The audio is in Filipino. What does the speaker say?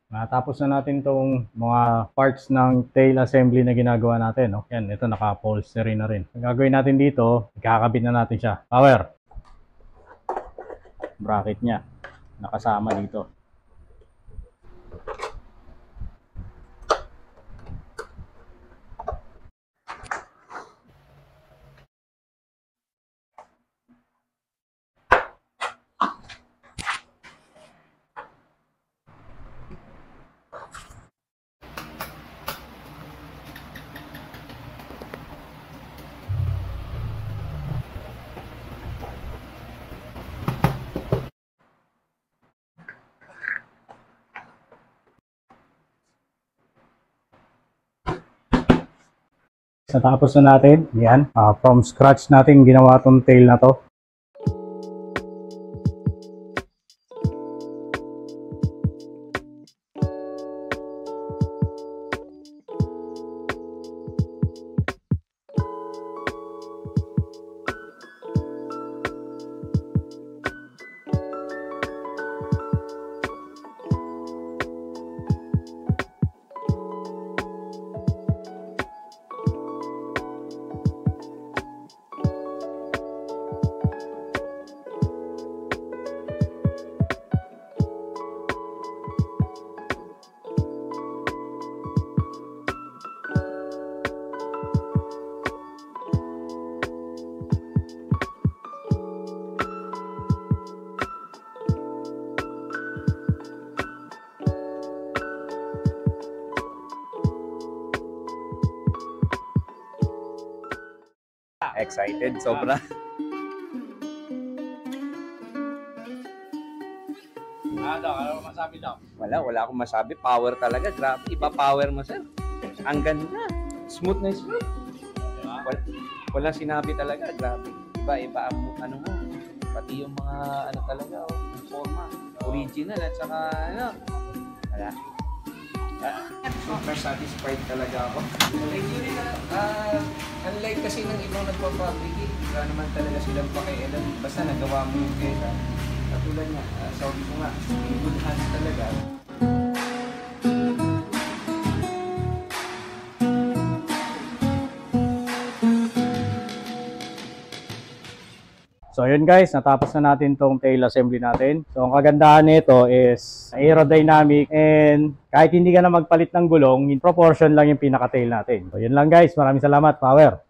Natapos na natin tong mga parts ng tail assembly na ginagawa natin. No? Yan, ito naka-upholstery na rin. Ang gagawin natin dito, ikakabit na natin siya. Power! Bracket niya. Nakasama dito. Natapos na natin, yan, from scratch natin ginawa tong tail na to. Excited, sobra. Ano masabi daw? Wala akong masabi. Power talaga. Grabe, iba power mo, sir. Ang ganda. Smooth na smooth. Wala sinabi talaga. Grabe. Iba ang ano mo. Pati yung mga ano talaga, yung forma. Original at saka ano. Wala. Super satisfied talaga ako. Unlike kasi ng ibang nagpapabricate, wala naman talaga silang pakialam. Basta nagawa mo yung kesa. Katulad nga, sabi ko nga, in good hands talaga. So yun guys, natapos na natin tong tail assembly natin. So ang kagandahan nito is aerodynamic and kahit hindi ka na magpalit ng gulong, in proportion lang yung pinaka-tail natin. So yun lang guys, maraming salamat, Power!